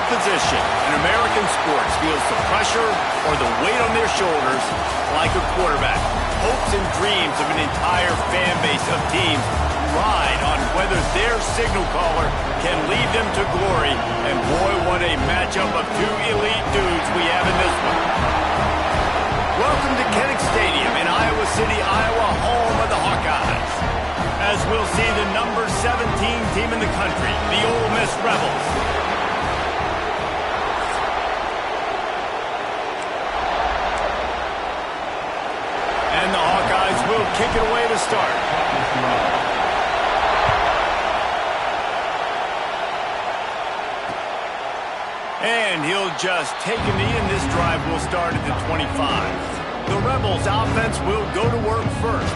position in American sports feels the pressure or the weight on their shoulders like a quarterback. Hopes and dreams of an entire fan base of teams ride on whether their signal caller can lead them to glory. And boy, what a matchup of two elite dudes we have in this one. Welcome to Kinnick Stadium in Iowa City, Iowa, home of the Hawkeyes. As we'll see the number 17 team in the country, the Ole Miss Rebels. And the Hawkeyes will kick it away to start. And he'll just take a knee, and this drive will start at the 25. The Rebels offense will go to work first.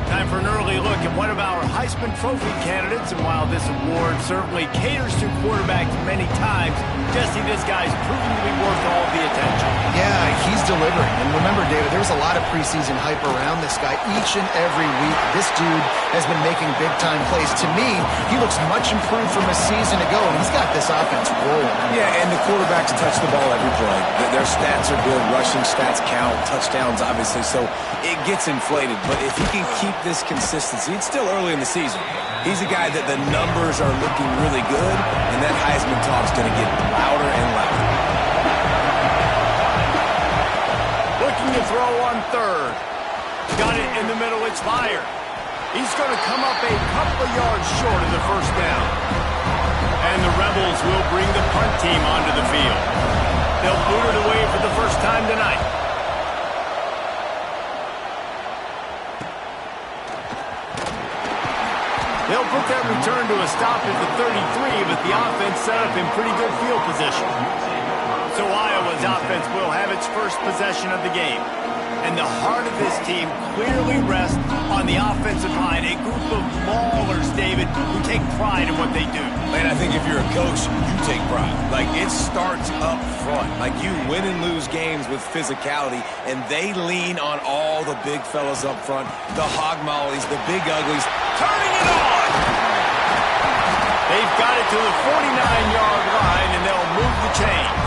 Time for an early look at one of our Heisman Trophy candidates, and while this award certainly caters to quarterbacks many times, Jesse, this guy's proven to be worth all the attention. Yeah, he's delivering. And remember, David, there was a lot of preseason hype around this guy each and every week. This dude has been making big-time plays. To me, he looks much improved from a season ago, and he's got this offense rolling. Yeah, and the quarterbacks touch the ball every play. Their stats are good. Rushing stats count. Touchdowns, obviously. So it gets inflated. But if he can keep this consistency, it's still early in the season. He's a guy that the numbers are looking really good, and that Heisman talk's going to get louder and louder. Looking to throw on third. Got it in the middle. It's fired. He's going to come up a couple of yards short of the first down. And the Rebels will bring the punt team onto the field. They'll boot it away for the first time tonight. They'll put that return to a stop at the 33, but the offense set up in pretty good field position. So Iowa's offense will have its first possession of the game. And the heart of this team clearly rests on the offensive line, a group of maulers, David, who take pride in what they do. Man, I think if you're a coach, you take pride. Like, it starts up front. Like, you win and lose games with physicality, and they lean on all the big fellas up front, the hog mollies, the big uglies, turning it on! They've got it to the 49-yard line, and they'll move the chains.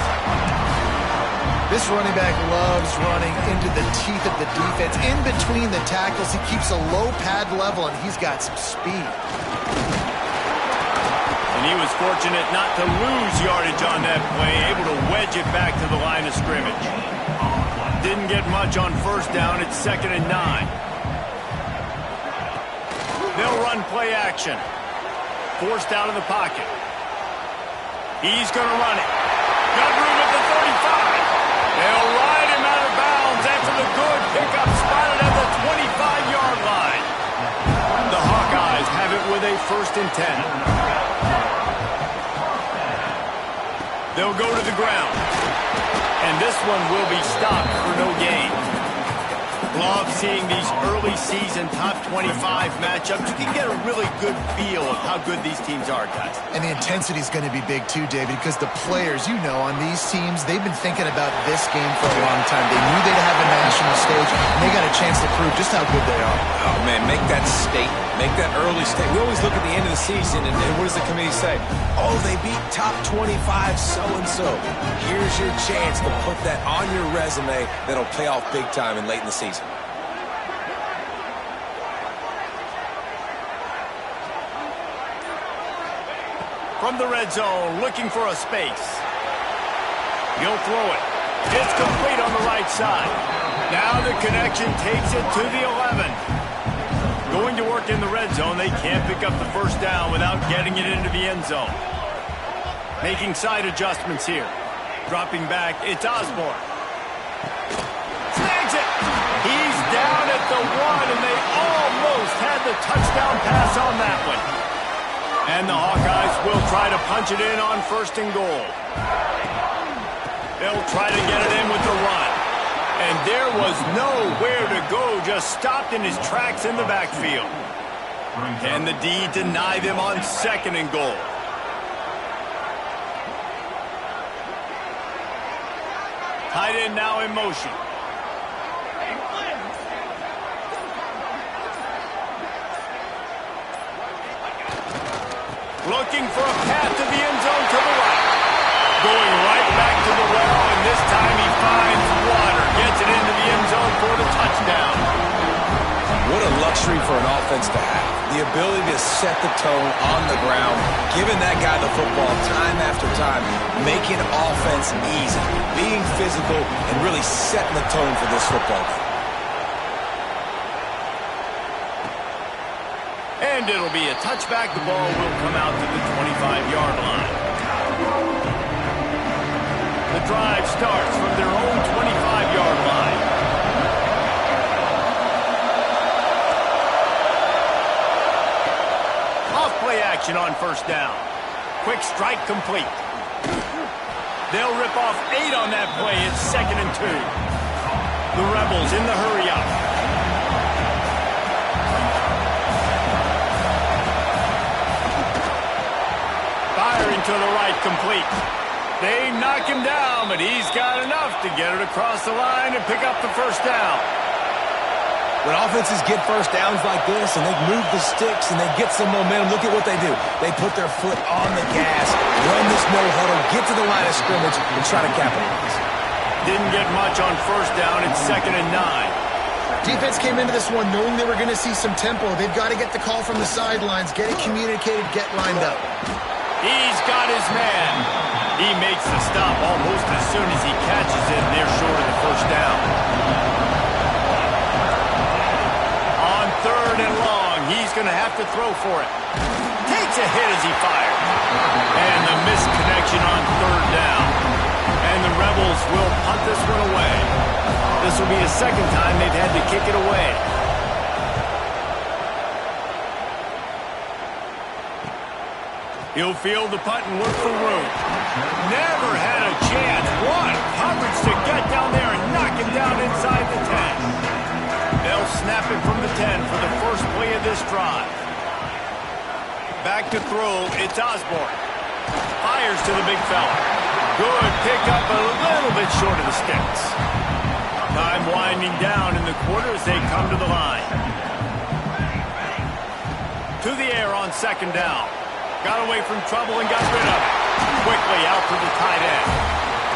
This running back loves running into the teeth of the defense. In between the tackles, he keeps a low pad level, and he's got some speed. And he was fortunate not to lose yardage on that play, able to wedge it back to the line of scrimmage. Didn't get much on first down. It's 2nd and 9. They'll run play action. Forced out of the pocket. He's going to run it. Got room at the 35. They'll ride him out of bounds after the good pickup, spotted at the 25-yard line. The Hawkeyes have it with a 1st and 10. They'll go to the ground. And this one will be stopped for no gain. Love seeing these early season top 25 matchups. You can get a really good feel of how good these teams are, guys. And the intensity is going to be big too, David, because the players, you know, on these teams, they've been thinking about this game for a long time. They knew they'd have the national stage, and they got a chance to prove just how good they are. Oh, man, make that statement. Make that early statement. We always look at the end of the season, and what does the committee say? Oh, they beat top 25 so-and-so. Here's your chance to put that on your resume that'll pay off big time and late in the season. From the red zone, looking for a space. He'll throw it. It's complete on the right side. Now the connection takes it to the 11. Going to work in the red zone, they can't pick up the first down without getting it into the end zone. Making side adjustments here. Dropping back, it's Osborne. Snags it! He's down at the 1, and they almost had the touchdown pass on that one. And the Hawkeyes will try to punch it in on 1st and goal. They'll try to get it in with the run. And there was nowhere to go, just stopped in his tracks in the backfield. Can the D deny them on 2nd and goal? Tight end now in motion. Looking for a path to the end zone to the right. Going for an offense to have. The ability to set the tone on the ground, giving that guy the football time after time, making offense easy, being physical, and really setting the tone for this football game. And it'll be a touchback. The ball will come out to the 25-yard line. The drive starts from their own 25-yard line. Off-play action on first down. Quick strike complete. They'll rip off 8 on that play. It's 2nd and 2. The Rebels in the hurry-up. Firing to the right, complete. They knock him down, but he's got enough to get it across the line and pick up the first down. When offenses get first downs like this and they move the sticks and they get some momentum, look at what they do. They put their foot on the gas, run this no-huddle, get to the line of scrimmage, and try to capitalize. Didn't get much on first down. It's 2nd and 9. Defense came into this one knowing they were going to see some tempo. They've got to get the call from the sidelines, get it communicated, get lined up. He's got his man. He makes the stop almost as soon as he catches it, and they're short of the first down. On 3rd and long, he's going to have to throw for it. Takes a hit as he fires. And the misconnection on 3rd down. And the Rebels will punt this one away. This will be the 2nd time they've had to kick it away. He'll field the punt and look for room. Never had a chance. What coverage to get down there and knock him down inside the 10. They'll snap it from the 10 for the first play of this drive. Back to throw, it's Osborne. Fires to the big fella. Good pickup, a little bit short of the sticks. Time winding down in the quarter as they come to the line. To the air on 2nd down. Got away from trouble and got rid of it. Quickly out to the tight end.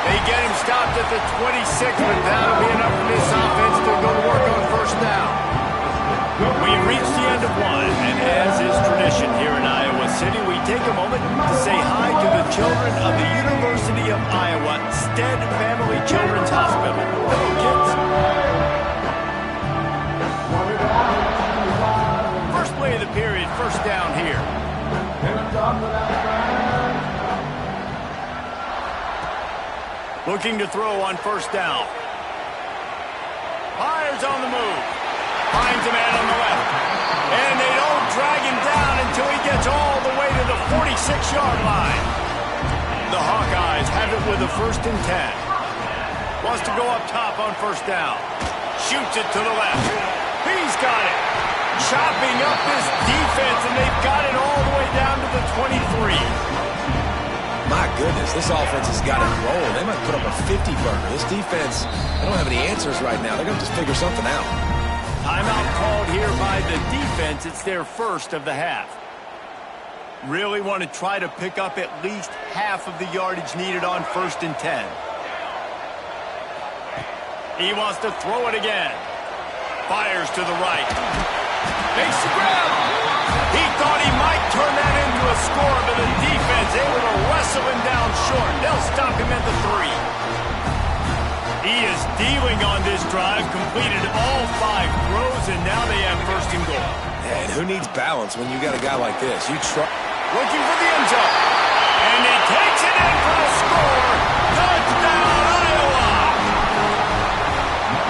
They get him stopped at the 26, but that'll be enough for this offense to go to work on first down. We've reached the end of one, and as is tradition here in Iowa City, we take a moment to say hi to the children of the University of Iowa Stead Family Children's Hospital. Hello, kids. First play of the period, first down here. Looking to throw on first down. Fires on the move. Finds a man on the left. And they don't drag him down until he gets all the way to the 46-yard line. The Hawkeyes have it with a 1st and 10. Wants to go up top on first down. Shoots it to the left. He's got it. Chopping up this defense, and they've got it all the way down to the 23. My goodness, this offense has got it rolling. They might put up a 50-burger. This defense, they don't have any answers right now. They're going to just figure something out. Timeout called here by the defense. It's their first of the half. Really want to try to pick up at least half of the yardage needed on 1st and 10. He wants to throw it again. Fires to the right. Makes the grab. He thought he might turn that into a score, but the defense able to wrestle him down short. They'll stop him at the 3. He is dealing on this drive, completed all 5 throws, and now they have 1st and goal. And who needs balance when you got a guy like this? Looking for the end zone. And he takes it in for the score. Touchdown, Iowa!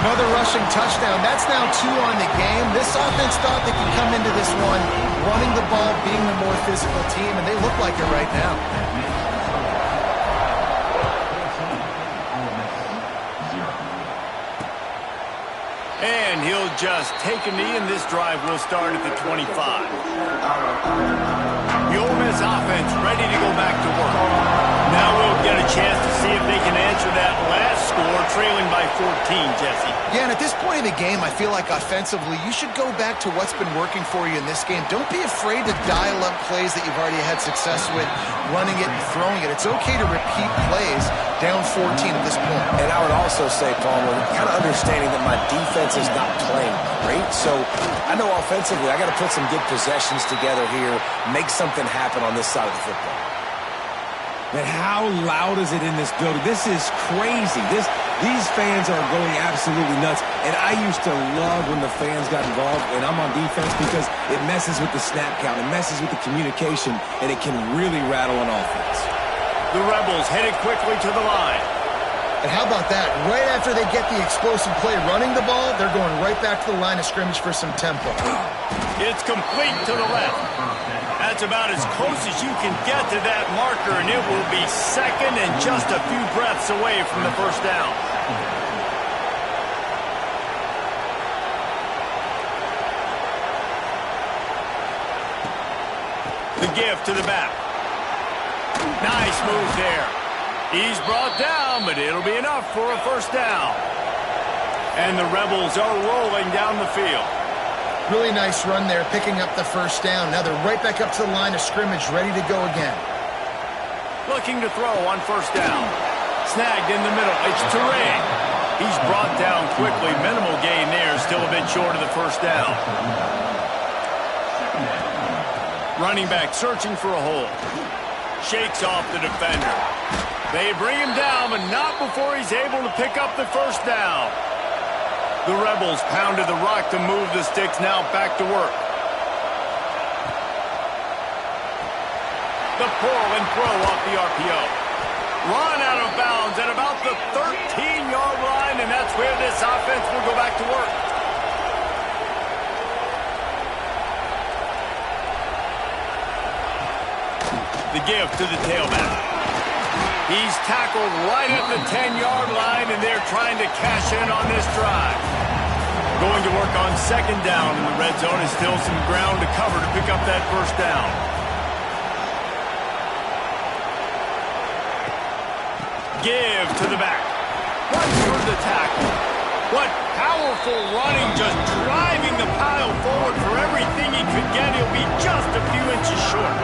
Another rushing touchdown. That's now 2 on the game. This offense thought they could come into this one running the ball, being the more physical team, and they look like it right now. And he'll just take a knee, and this drive will start at the 25. The Ole Miss offense ready to go back to work. Now we'll get a chance to see if they can answer that last score, trailing by 14, Jesse. Yeah, and at this point in the game, I feel like offensively, you should go back to what's been working for you in this game. Don't be afraid to dial up plays that you've already had success with, running it and throwing it. It's okay to repeat plays down 14 at this point. And I would also say, Palmer, kind of understanding that my defense is not playing great. So I know offensively I got to put some good possessions together here, make something happen on this side of the football. Man, how loud is it in this building? This is crazy. These fans are going absolutely nuts. And I used to love when the fans got involved, and I'm on defense, because it messes with the snap count. It messes with the communication, and it can really rattle an offense. The Rebels headed quickly to the line. And how about that? Right after they get the explosive play running the ball, they're going right back to the line of scrimmage for some tempo. It's complete to the left. That's about as close as you can get to that marker, and it will be second and just a few breaths away from the first down. The give to the back. Nice move there. He's brought down, but it'll be enough for a first down. And the Rebels are rolling down the field. Really nice run there, picking up the first down. Now they're right back up to the line of scrimmage, ready to go again. Looking to throw on first down. Snagged in the middle. It's Toure. He's brought down quickly. Minimal gain there, still a bit short of the first down. Running back searching for a hole. Shakes off the defender. They bring him down, but not before he's able to pick up the first down. The Rebels pounded the rock to move the sticks, now back to work. The pull and throw off the RPO. Run out of bounds at about the 13-yard line, and that's where this offense will go back to work. The give to the tailback. He's tackled right at the 10-yard line, and they're trying to cash in on this drive. Going to work on second down in the red zone, is still some ground to cover to pick up that first down. Give to the back. Runs for the tackle. What powerful running, just driving the pile forward for everything he could get. He'll be just a few inches short.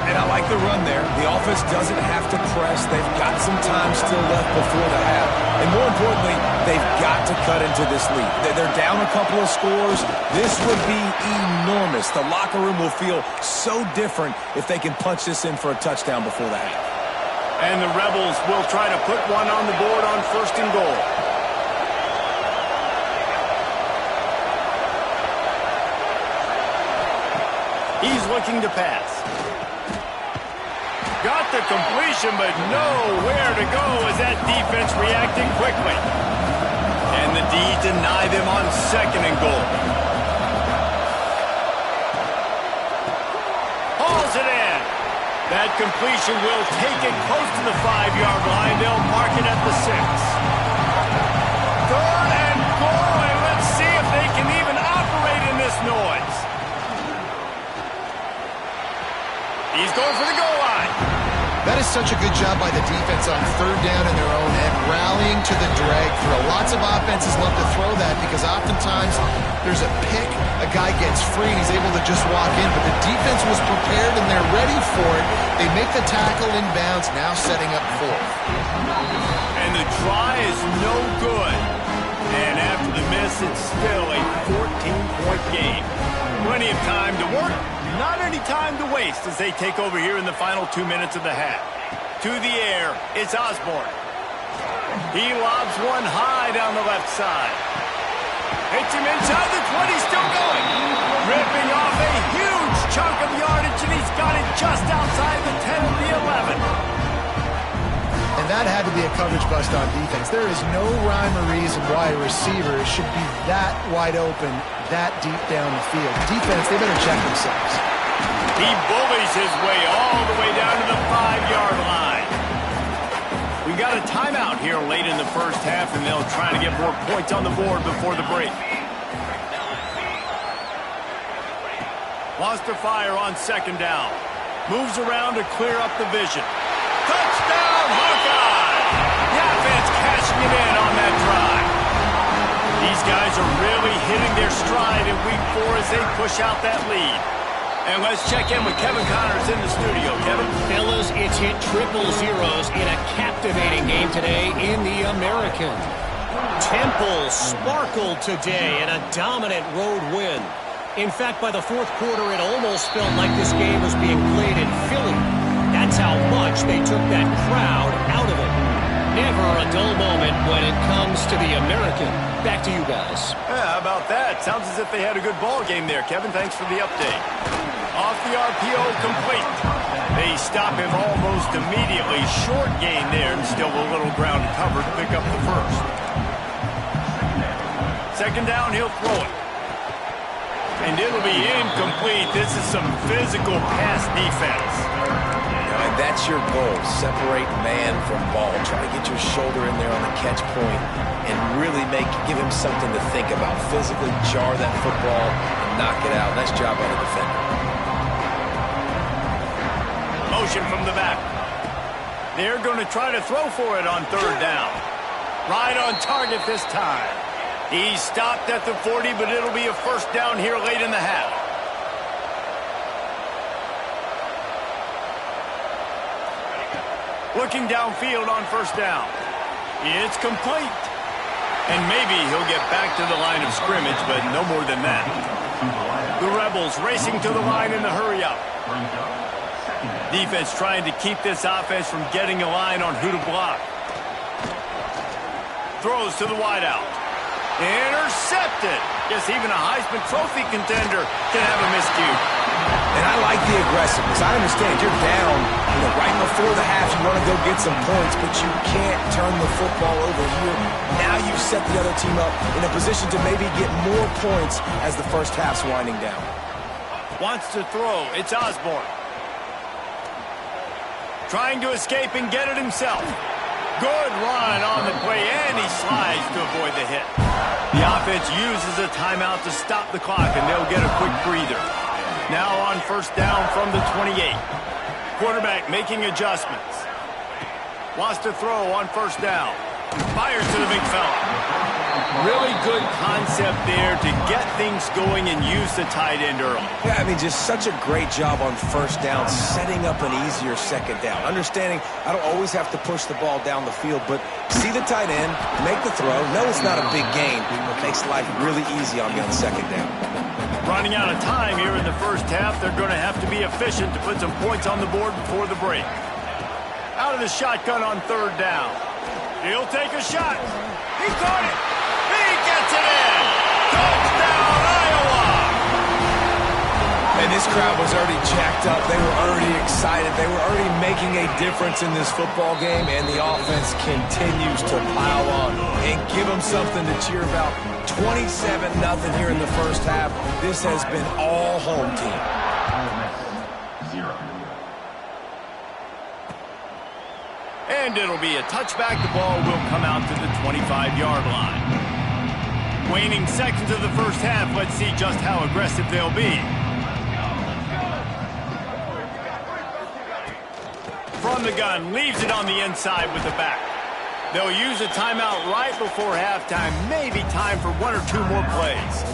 And I like the run there. The offense doesn't have to press. They've got some time still left before the half. And more importantly, they've got to cut into this lead. They're down a couple of scores. This would be enormous. The locker room will feel so different if they can punch this in for a touchdown before the half. And the Rebels will try to put one on the board on first and goal. He's looking to pass. Got the completion, but nowhere to go as that defense reacted quickly. And the D's deny them on second and goal. Hauls it in. That completion will take it close to the 5-yard line. They'll mark it at the 6. Third and goal, and let's see if they can even operate in this noise. He's going for the goal line. That is such a good job by the defense on third down in their own end, rallying to the drag throw. Lots of offenses love to throw that because oftentimes there's a pick, a guy gets free, and he's able to just walk in, but the defense was prepared and they're ready for it. They make the tackle inbounds, now setting up fourth. And the try is no good. And after the miss, it's still a 14-point game. Plenty of time to work. Not any time to waste as they take over here in the final 2 minutes of the half. To the air, it's Osborne. He lobs one high down the left side. Hits him inside the 20, still going. Ripping off a huge chunk of yardage, and he's got it just outside the 10 of the 11. And that had to be a coverage bust on defense. There is no rhyme or reason why a receiver should be that wide open, that deep down the field. Defense, they better check themselves. He bullies his way all the way down to the 5-yard line. We got a timeout here late in the first half, and they'll try to get more points on the board before the break. Lost to fire on second down. Moves around to clear up the vision. Touchdown, guys are really hitting their stride in Week 4 as they push out that lead. And let's check in with Kevin Connors in the studio. Kevin? Fellas, it's hit triple zeros in a captivating game today in the American. Temple sparkled today in a dominant road win. In fact, by the fourth quarter, it almost felt like this game was being played in Philly. That's how much they took that crowd out of it. Never a dull moment when it comes to the American. Back to you guys. Yeah, how about that? Sounds as if they had a good ball game there. Kevin, thanks for the update. Off the RPO, complete. They stop him almost immediately. Short gain there, and still a little ground to cover to pick up the first. Second down, he'll throw it. And it'll be incomplete. This is some physical pass defense. And that's your goal. Separate man from ball. Try to get your shoulder in there on the catch point and really give him something to think about. Physically jar that football and knock it out. Nice job by the defender. Motion from the back. They're going to try to throw for it on third down. Right on target this time. He stopped at the 40, but it'll be a first down here late in the half. Looking downfield on first down. It's complete. And maybe he'll get back to the line of scrimmage, but no more than that. The Rebels racing to the line in the hurry-up. Defense trying to keep this offense from getting a line on who to block. Throws to the wideout. Intercepted. Guess even a Heisman Trophy contender can have a miscue. And I like the aggressiveness. I understand you're down, right before the half. You want to go get some points, but you can't turn the football over here. Now you've set the other team up in a position to maybe get more points as the first half's winding down. Wants to throw. It's Osborne. Trying to escape and get it himself. Good run on the play, and he slides to avoid the hit. The offense uses a timeout to stop the clock, and they'll get a quick breather. Now on first down from the 28. Quarterback making adjustments. Wants to throw on first down. Fires to the big fella. Really good concept there to get things going and use the tight end early. Yeah, I mean, just such a great job on first down, setting up an easier second down. Understanding I don't always have to push the ball down the field, but see the tight end, make the throw. No, it's not a big gain, but makes life really easy on me on second down. Running out of time here in the first half, they're going to have to be efficient to put some points on the board before the break. Out of the shotgun on third down. He'll take a shot. He caught it. He gets it in. Touchdown, Iowa. And this crowd was already jacked up. They were already excited. They were already making a difference in this football game, and the offense continues to pile on and give them something to cheer about. 27-0 here in the first half. This has been all home team. And it'll be a touchback. The ball will come out to the 25-yard line. Waning seconds of the first half. Let's see just how aggressive they'll be. From the gun, leaves it on the inside with the back. They'll use a timeout right before halftime. Maybe time for one or two more plays.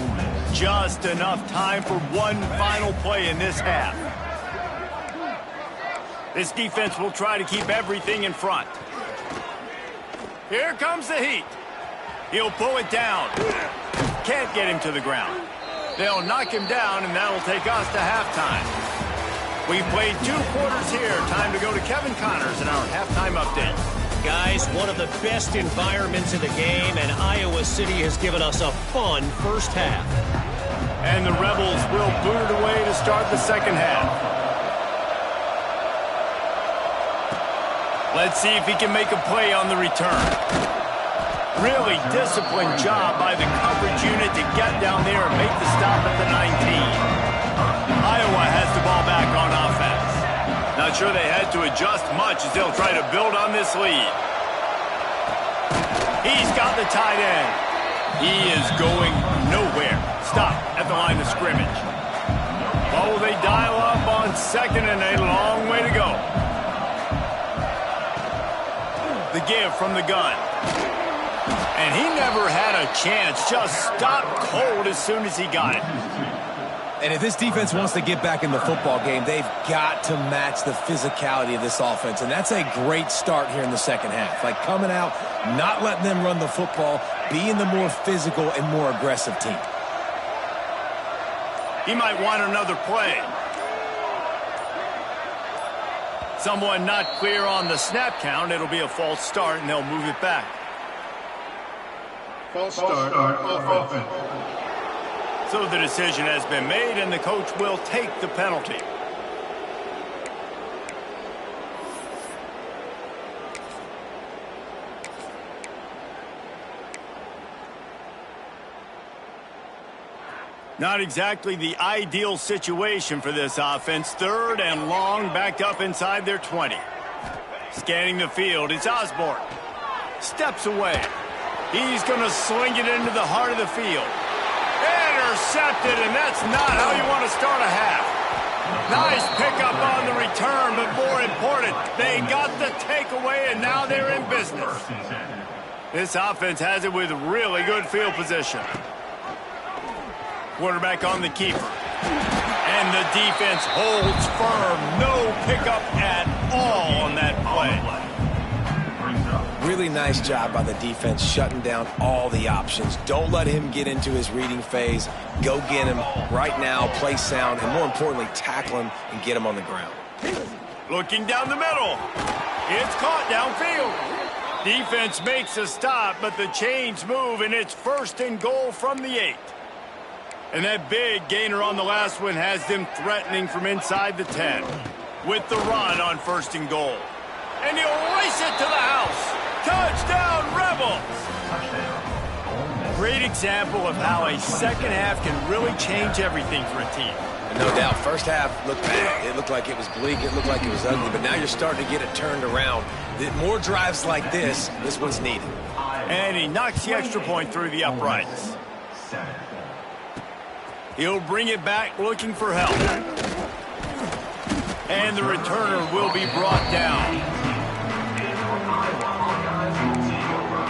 Just enough time for one final play in this half. This defense will try to keep everything in front. Here comes the heat. He'll pull it down. Can't get him to the ground. They'll knock him down, and that'll take us to halftime. We've played 2 quarters here. Time to go to Kevin Connors in our halftime update. Guys, one of the best environments in the game, and Iowa City has given us a fun first half. And the Rebels will boot it away to start the second half. Let's see if he can make a play on the return. Really disciplined job by the coverage unit to get down there and make the stop at the 19. Iowa has the ball back on offense. Not sure they had to adjust much as they'll try to build on this lead. He's got the tight end. He is going nowhere. Stop at the line of scrimmage. Oh, they dial up on second and a long way to go. The give from the gun. And he never had a chance. Just stopped cold as soon as he got it. And if this defense wants to get back in the football game, they've got to match the physicality of this offense. And that's a great start here in the second half. Like coming out, not letting them run the football, being the more physical and more aggressive team. He might want another play. Someone not clear on the snap count. It'll be a false start, and they'll move it back. False start on offense. So the decision has been made, and the coach will take the penalty. Not exactly the ideal situation for this offense. Third and long, backed up inside their 20. Scanning the field, it's Osborne. Steps away. He's going to sling it into the heart of the field. Intercepted, and that's not how you want to start a half. Nice pickup on the return, but more important, they got the takeaway, and now they're in business. This offense has it with really good field position. Quarterback on the keeper. And the defense holds firm. No pickup at all on that play. Really nice job by the defense shutting down all the options. Don't let him get into his reading phase. Go get him right now, play sound, and more importantly, tackle him and get him on the ground. Looking down the middle. It's caught downfield. Defense makes a stop, but the chains move, and it's 1st and goal from the 8. And that big gainer on the last one has them threatening from inside the 10. With the run on 1st and goal. And he'll race it to the house. Touchdown, Rebels! Great example of how a second half can really change everything for a team. And no doubt, first half looked bad. It looked like it was bleak. It looked like it was ugly. But now you're starting to get it turned around. More drives like this one's needed. And he knocks the extra point through the uprights. He'll bring it back looking for help. And the returner will be brought down.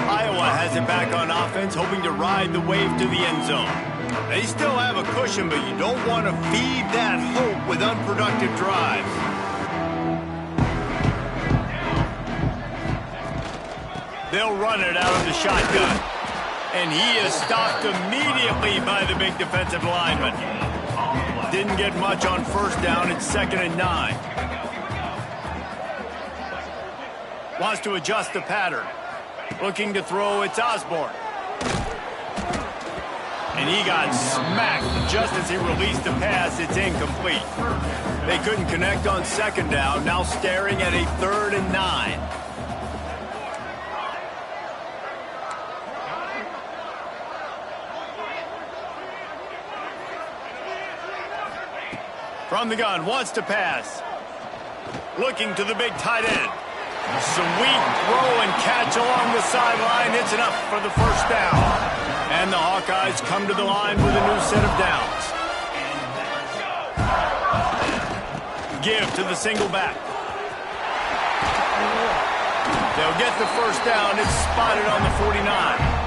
Iowa has it back on offense, hoping to ride the wave to the end zone. They still have a cushion, but you don't want to feed that hope with unproductive drives. They'll run it out of the shotgun. And he is stopped immediately by the big defensive lineman. Didn't get much on 1st down. It's 2nd and 9. Wants to adjust the pattern. Looking to throw, it's Osborne. And he got smacked just as he released the pass. It's incomplete. They couldn't connect on 2nd down. Now staring at a 3rd and 9. From the gun, wants to pass. Looking to the big tight end. Sweet throw and catch along the sideline. It's enough for the 1st down. And the Hawkeyes come to the line with a new set of downs. Give to the single back. They'll get the 1st down. It's spotted on the 49.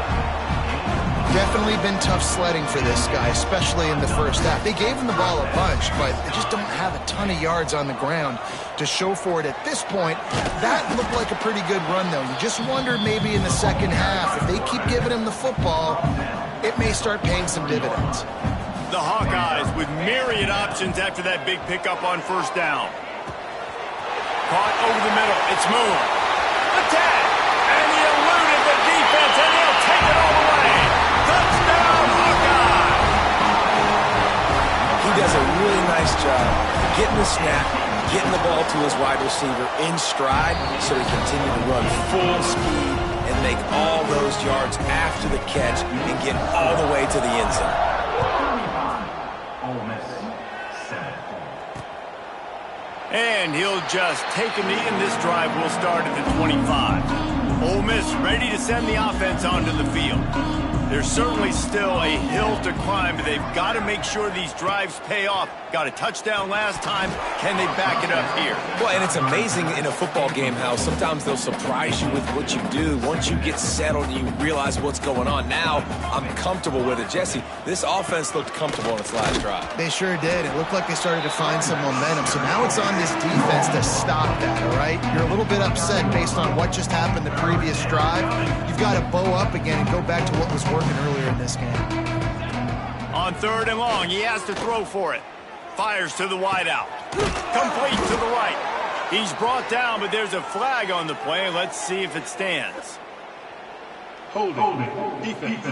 Definitely been tough sledding for this guy, especially in the first half. They gave him the ball a bunch, but they just don't have a ton of yards on the ground to show for it at this point. That looked like a pretty good run, though. You just wonder maybe in the second half, if they keep giving him the football, it may start paying some dividends. The Hawkeyes with myriad options after that big pickup on 1st down. Caught over the middle. It's Moon. Attack! And he eluded the defense, and he'll take it all the way. Touchdown, Hawkeye! He does a really nice job getting the snap, getting the ball to his wide receiver in stride so he continued to run full speed and make all those yards after the catch and get all the way to the end zone. And he'll just take a knee, and this drive will start at the 25. Ole Miss ready to send the offense onto the field. There's certainly still a hill to climb, but they've got to make sure these drives pay off. Got a touchdown last time. Can they back it up here? Well, and it's amazing in a football game how sometimes they'll surprise you with what you do. Once you get settled and you realize what's going on, now I'm comfortable with it. Jesse, this offense looked comfortable in its last drive. They sure did. It looked like they started to find some momentum. So now it's on this defense to stop that, all right? You're a little bit upset based on what just happened the previous drive. You've got to bow up again and go back to what was working earlier in this game. On 3rd and long, he has to throw for it. Fires to the wideout. Complete to the right. He's brought down, but there's a flag on the play. Let's see if it stands. Hold it. Defense.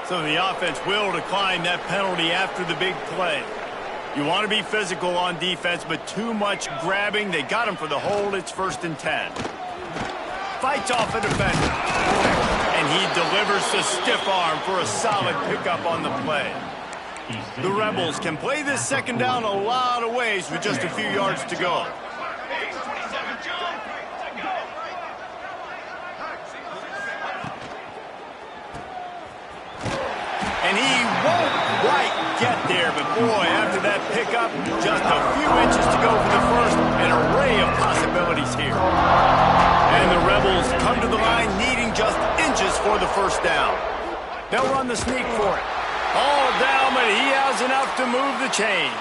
So the offense will decline that penalty after the big play. You want to be physical on defense, but too much grabbing. They got him for the hold. It's 1st and 10. Fights off a defender. And he delivers the stiff arm for a solid pickup on the play. The Rebels can play this 2nd down a lot of ways with just a few yards to go. And he won't quite get there, but boy, after that pickup, just a few inches to go for the first. An array of possibilities here. And the Rebels come to the line needing just inches for the 1st down. They'll run the sneak for it. All down, but he has enough to move the chains.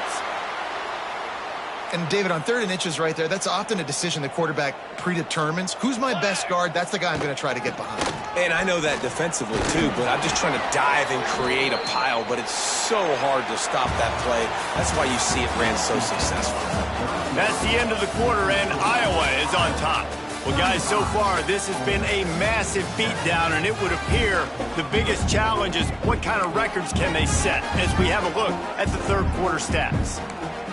And, David, on 3rd and inches right there, that's often a decision the quarterback predetermines. Who's my best guard? That's the guy I'm going to try to get behind. And I know that defensively, too, but I'm just trying to dive and create a pile, but it's so hard to stop that play. That's why you see it ran so successful. That's the end of the quarter, and Iowa is on top. Well, guys, so far, this has been a massive beatdown, and it would appear the biggest challenge is what kind of records can they set as we have a look at the 3rd quarter stats.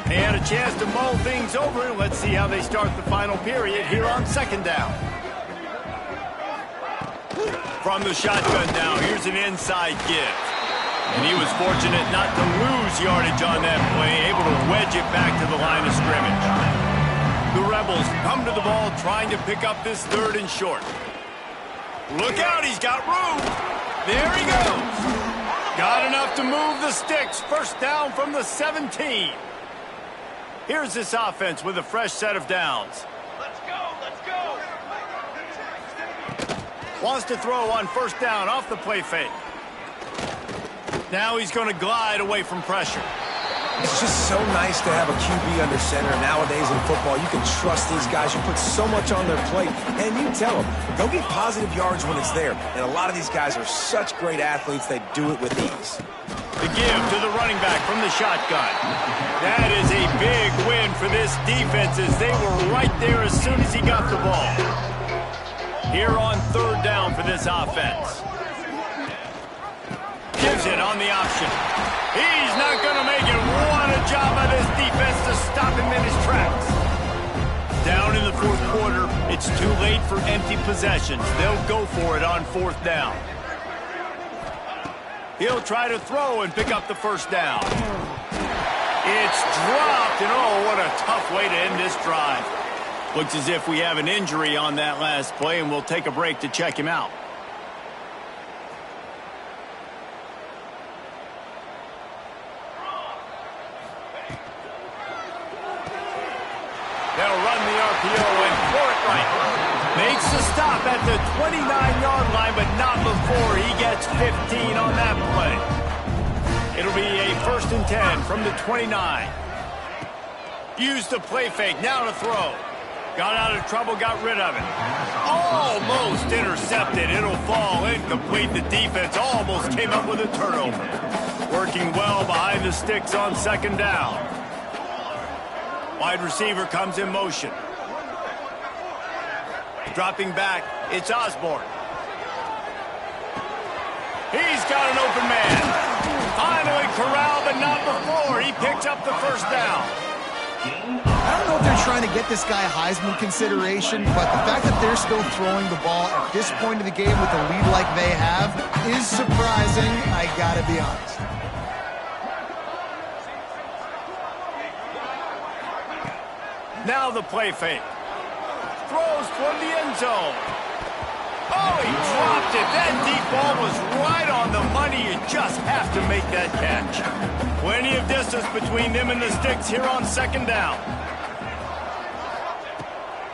They had a chance to mull things over, and let's see how they start the final period here on 2nd down. From the shotgun now, here's an inside give. And he was fortunate not to lose yardage on that play, able to wedge it back to the line of scrimmage. The Rebels come to the ball trying to pick up this 3rd and short. Look out, he's got room. There he goes. Got enough to move the sticks. 1st down from the 17. Here's this offense with a fresh set of downs. Let's go. Wants to throw on 1st down off the play fake. Now he's going to glide away from pressure. It's just so nice to have a QB under center. Nowadays in football, you can trust these guys. You put so much on their plate, and you tell them, go get positive yards when it's there. And a lot of these guys are such great athletes, they do it with ease. The give to the running back from the shotgun. That is a big win for this defense as they were right there as soon as he got the ball. Here on 3rd down for this offense. Gives it on the option. He's not going to make it. What a job by this defense to stop him in his tracks. Down in the 4th quarter, it's too late for empty possessions. They'll go for it on 4th down. He'll try to throw and pick up the 1st down. It's dropped, and oh, what a tough way to end this drive. Looks as if we have an injury on that last play, and we'll take a break to check him out. They'll run the RPO and throw it right. Makes the stop at the 29-yard line, but not before he gets 15 on that play. It'll be a 1st and 10 from the 29. Use the play fake, now to throw. Got out of trouble, got rid of it. Almost intercepted. It'll fall incomplete. The defense almost came up with a turnover. Working well behind the sticks on 2nd down. Wide receiver comes in motion. Dropping back, it's Osborne. He's got an open man. Finally corralled, but not before. He picks up the 1st down. I don't know if they're trying to get this guy Heisman consideration, but the fact that they're still throwing the ball at this point of the game with a lead like they have is surprising, I gotta be honest. Now the play fake. Throws toward the end zone. Oh, he dropped it. That deep ball was right on the money. You just have to make that catch. Plenty of distance between them and the sticks here on second down.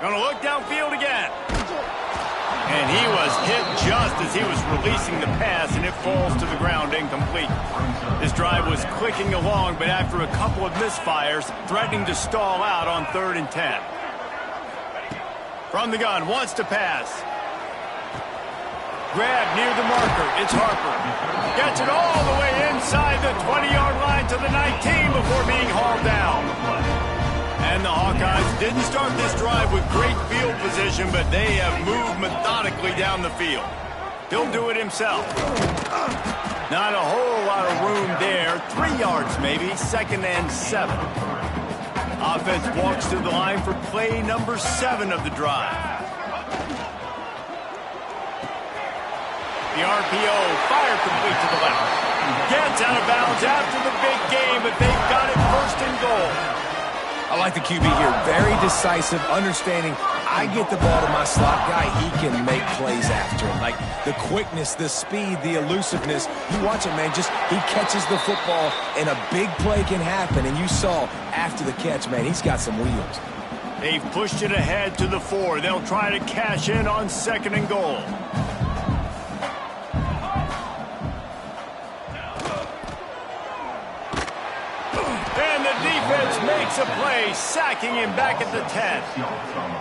Gonna look downfield again. And he was hit just as he was releasing the pass, and it falls to the ground incomplete. This drive was clicking along, but after a couple of misfires, threatening to stall out on 3rd and 10. From the gun, wants to pass. Grab near the marker. It's Harper. Gets it all the way inside the 20-yard line to the 19 before being hauled down. And the Hawkeyes didn't start this drive with great field position, but they have moved methodically down the field. He'll do it himself. Not a whole lot of room there. 3 yards maybe, 2nd and 7. Offense walks to the line for play number 7 of the drive. The RPO, fire complete to the left. Gets out of bounds after the big game, but they've got it 1st and goal. I like the QB here. Very decisive, understanding I get the ball to my slot guy, he can make plays after it. Like the quickness, the speed, the elusiveness. You watch it, man, just he catches the football and a big play can happen. And you saw after the catch, man, he's got some wheels. They've pushed it ahead to the 4. They'll try to cash in on 2nd and goal. And the defense makes a play, sacking him back at the 10.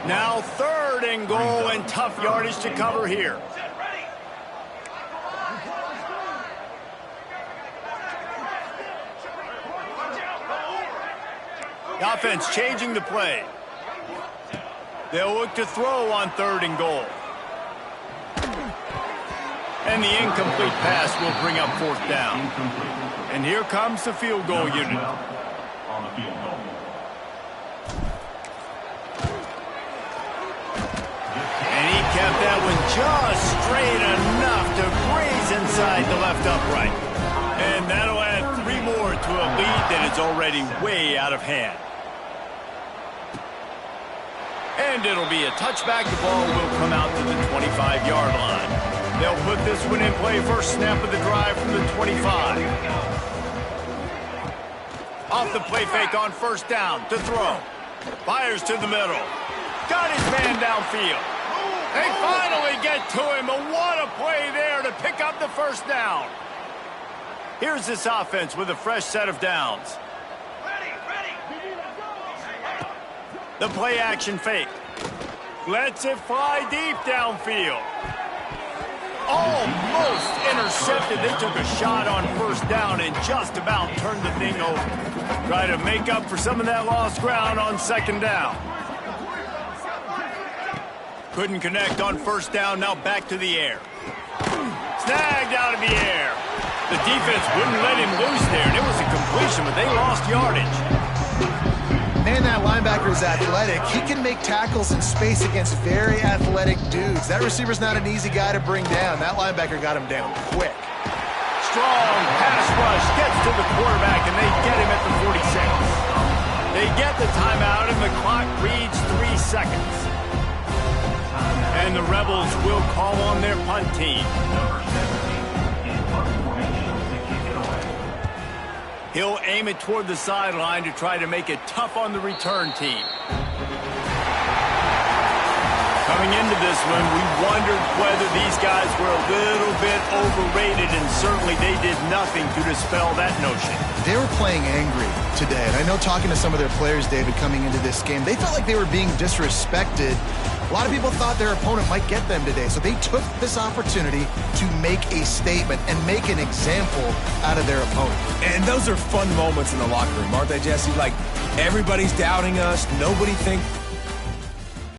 Now 3rd and goal and tough yardage to cover here. The offense changing the play. They'll look to throw on 3rd and goal. And the incomplete pass will bring up 4th down. And here comes the field goal unit. And he kept that one just straight enough to graze inside the left upright. And that'll add 3 more to a lead that is already way out of hand. And it'll be a touchback. The ball will come out to the 25-yard line. They'll put this one in play. First snap of the drive from the 25. Off the play fake on 1st down to throw. Fires to the middle. Got his man downfield. They finally get to him. But what a play there to pick up the 1st down. Here's this offense with a fresh set of downs. The play action fake. Lets it fly deep downfield. Almost intercepted. They took a shot on 1st down and just about turned the thing over. Try to make up for some of that lost ground on 2nd down. Couldn't connect on 1st down. Now back to the air. Snagged out of the air. The defense wouldn't let him loose there, and it was a completion, but they lost yardage. And that linebacker is athletic. He can make tackles in space against very athletic dudes. That receiver's not an easy guy to bring down. That linebacker got him down quick. Strong pass rush gets to the quarterback, and they get him at the 46. They get the timeout, and the clock reads 3 seconds. And the Rebels will call on their punt team. He'll aim it toward the sideline to try to make it tough on the return team. Coming into this one, we wondered whether these guys were a little bit overrated, and certainly they did nothing to dispel that notion. They were playing angry today, and I know talking to some of their players, David, coming into this game, they felt like they were being disrespected. A lot of people thought their opponent might get them today, so they took this opportunity to make a statement and make an example out of their opponent. And those are fun moments in the locker room, aren't they, Jesse? Like, everybody's doubting us. Nobody thinks